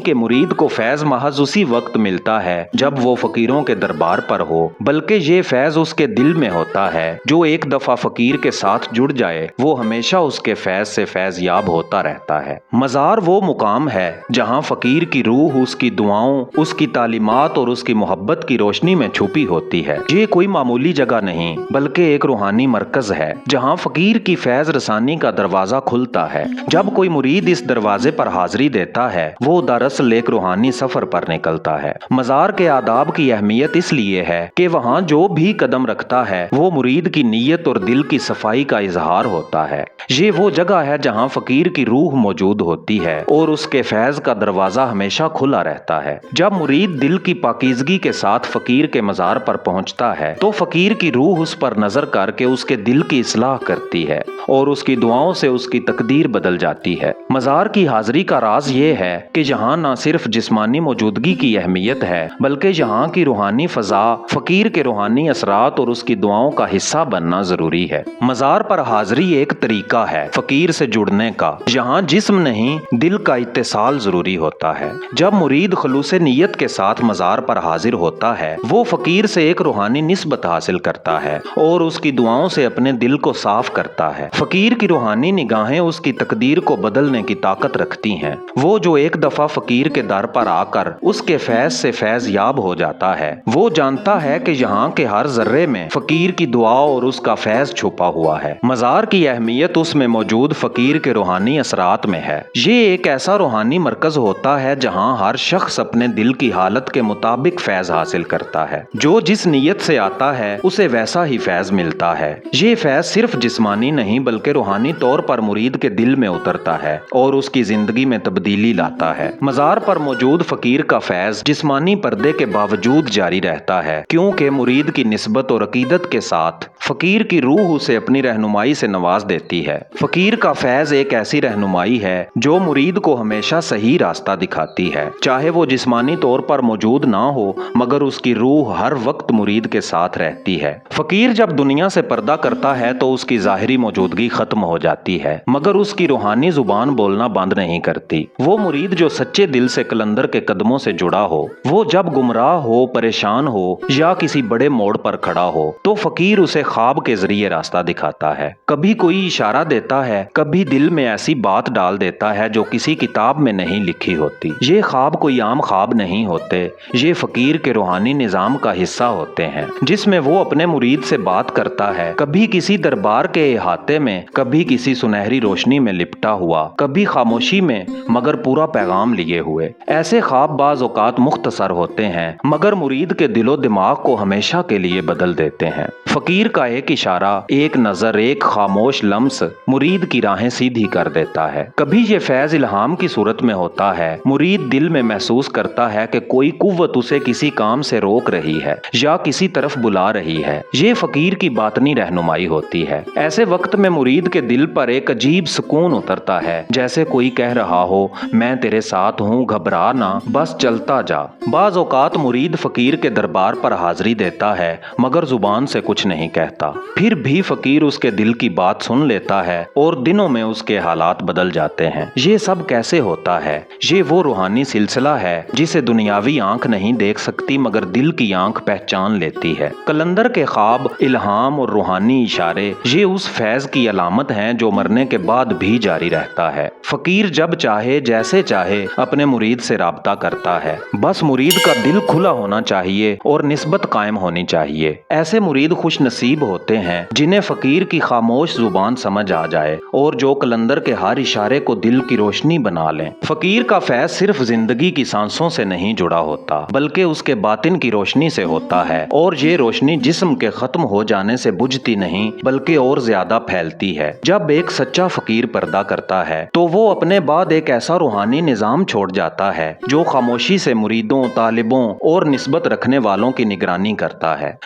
کہ مرید کو فیض محض اسی وقت ملتا ہے جب وہ فقیروں کے دربار پر ہو، بلکہ یہ فیض اس کے دل میں ہوتا ہے۔ جو ایک دفعہ فقیر کے ساتھ جڑ جائے وہ ہمیشہ اس کے فیض سے فیض یاب ہوتا رہتا ہے۔ مزار وہ مقام ہے جہاں فقیر کی روح اس کی دعاؤں، اس کی تعلیمات اور اس کی محبت کی روشنی میں چھپی ہوتی ہے۔ یہ کوئی معمولی جگہ نہیں بلکہ ایک روحانی مرکز ہے جہاں فقیر کی فیض رسانی کا دروازہ کھلتا ہے۔ جب کوئی مرید اس دروازے پر حاضری دیتا ہے وہ دراصل ایک روحانی سفر پر نکلتا ہے۔ مزار کے آداب کی اہمیت اس لیے ہے کہ وہاں جو بھی قدم رکھتا ہے وہ مرید کی نیت اور دل کی صفائی کا اظہار ہوتا ہے۔ یہ وہ جگہ ہے جہاں فقیر کی روح موجود ہوتی ہے اور اس کے فیض کا دروازہ ہمیشہ کھلا رہتا ہے۔ جب مرید دل کی پاکیزگی کے ساتھ فقیر کے مزار پر پہنچتا ہے تو فقیر کی روح اس پر نظر کر کے اس کے دل کی اصلاح کرتی ہے اور اس کی دعاؤں سے اس کی تقدیر بدل جاتی ہے۔ مزار کی حاضری کا راز یہ ہے کہ یہاں نہ صرف جسمانی موجودگی کی اہمیت ہے بلکہ یہاں کی روحانی فضا فقیر کے روحانی اثرات اور اس کی دعاؤں کا حصہ بننا ضروری ہے۔ مزار پر حاضری ایک طریقہ ہے فقیر سے جڑنے کا۔ یہاں جسم نہیں دل کا اتصال ضروری ہوتا ہے۔ جب مرید خلوص نیت کے ساتھ مزار پر حاضر ہوتا ہے وہ فقیر سے ایک روحانی نسبت حاصل کرتا ہے اور اس کی دعاؤں سے اپنے دل کو صاف کرتا ہے۔ فقیر کی روحانی نگاہیں اس کی تقدیر کو بدلنے کی طاقت رکھتی ہیں۔ وہ جو ایک دفعہ فقیر کے در پر آ کر اس کے فیض سے فیض یاب ہو جاتا ہے وہ جانتا ہے کہ یہاں کے ہر ذرے میں فقیر کی دعا اور اس کا فیض چھپا ہوا ہے۔ مزار کی اہمیت اس میں موجود فقیر کے روحانی اثرات میں ہے۔ یہ ایک ایسا روحانی مرکز ہوتا ہے جہاں ہر شخص اپنے دل کی حالت کے مطابق فیض حاصل کرتا ہے۔ جو جس نیت سے آتا ہے اسے ویسا ہی فیض ملتا ہے۔ یہ فیض صرف جسمانی نہیں بلکہ روحانی طور پر مرید کے دل میں اترتا ہے اور اس کی زندگی میں تبدیلی لاتا ہے۔ مزار پر موجود فقیر کا فیض جسمانی پردے کے باوجود جاری رہتا ہے کیونکہ مرید کی نسبت اور عقیدت کے ساتھ فقیر کی روح اسے اپنی رہنمائی سے نواز دیتی ہے۔ فقیر کا فیض ایک ایسی رہنمائی ہے جو مرید کو ہمیشہ صحیح راستہ دکھاتی ہے، چاہے وہ جسمانی طور پر موجود نہ ہو مگر اس کی روح ہر وقت مرید کے ساتھ رہتی ہے۔ فقیر جب دنیا سے پردہ کرتا ہے تو اس کی ظاہری موجودگی ختم ہو جاتی ہے مگر اس کی روحانی زبان بولنا بند نہیں کرتی۔ وہ مرید جو سچے دل سے قلندر کے قدموں سے جڑا ہو، وہ جب گمراہ ہو، پریشان ہو یا کسی بڑے موڑ پر کھڑا ہو تو فقیر اسے خواب کے ذریعے راستہ دکھاتا ہے۔ کبھی کوئی اشارہ دیتا ہے، کبھی دل میں ایسی بات ڈال دیتا ہے جو کسی کتاب میں نہیں لکھی ہوتی۔ یہ خواب کوئی عام خواب نہیں ہوتے، یہ فقیر کے روحانی نظام کا حصہ ہوتے ہیں جس میں وہ اپنے مرید سے بات کرتا ہے، کبھی کسی دربار کے احاطے میں، کبھی کسی سنہری روشنی میں لپٹا ہوا، کبھی خاموشی میں مگر پورا پیغام لیے ہوئے۔ ایسے خواب بعض اوقات مختصر ہوتے ہیں مگر مرید کے دل و دماغ کو ہمیشہ کے لیے بدل دیتے ہیں۔ فقیر کا ایک اشارہ، ایک نظر، ایک خاموش لمس مرید کی راہیں سیدھی کر دیتا ہے۔ کبھی یہ فیض الہام کی صورت میں ہوتا ہے، مرید دل میں محسوس کرتا ہے کہ کوئی قوت اسے کسی کام سے روک رہی ہے یا کسی طرف بلا رہی ہے۔ یہ فقیر کی باطنی رہنمائی ہوتی ہے۔ ایسے وقت میں مرید کے دل پر ایک عجیب سکون اترتا ہے، جیسے کوئی کہہ رہا ہو میں تیرے ساتھ ہوں، گھبرا نہ، بس چلتا جا۔ بعض اوقات مرید فقیر کے دربار پر حاضری دیتا ہے مگر زبان سے کچھ نہیں کہتا، پھر بھی فقیر اس کے دل کی بات سن لیتا ہے اور دنوں میں اس کے حالات بدل جاتے ہیں۔ یہ سب کیسے ہوتا ہے؟ یہ وہ روحانی سلسلہ ہے جسے دنیاوی آنکھ نہیں دیکھ سکتی مگر دل کی آنکھ پہچان لیتی ہے۔ قلندر کے خواب، الہام اور روحانی اشارے یہ اس فیض کی علامت ہیں جو مرنے کے بعد بھی جاری رہتا ہے۔ فقیر جب چاہے جیسے چاہے اپنے مرید سے رابطہ کرتا ہے، بس مرید کا دل کھلا ہونا چاہیے اور نسبت قائم ہونی چاہیے۔ ایسے مرید خوش نصیب ہوتے ہیں جنہیں فقیر کی خاموش زبان سمجھ آ جائے اور جو قلندر کے ہر اشارے کو دل کی روشنی بنا لیں۔ فقیر کا فیض صرف زندگی کی سانسوں سے نہیں جڑا ہوتا بلکہ اس کے باطن کی روشنی سے ہوتا ہے، اور یہ روشنی جسم کے ختم ہو جانے سے بجھتی نہیں بلکہ اور زیادہ پھیلتی ہے۔ جب ایک سچا فقیر پردہ کرتا ہے تو وہ اپنے بعد ایک ایسا روحانی نظام چھوڑ جاتا ہے جو خاموشی سے مریدوں، طالبوں اور نسبت رکھنے والوں کی نگرانی کرتا ہے۔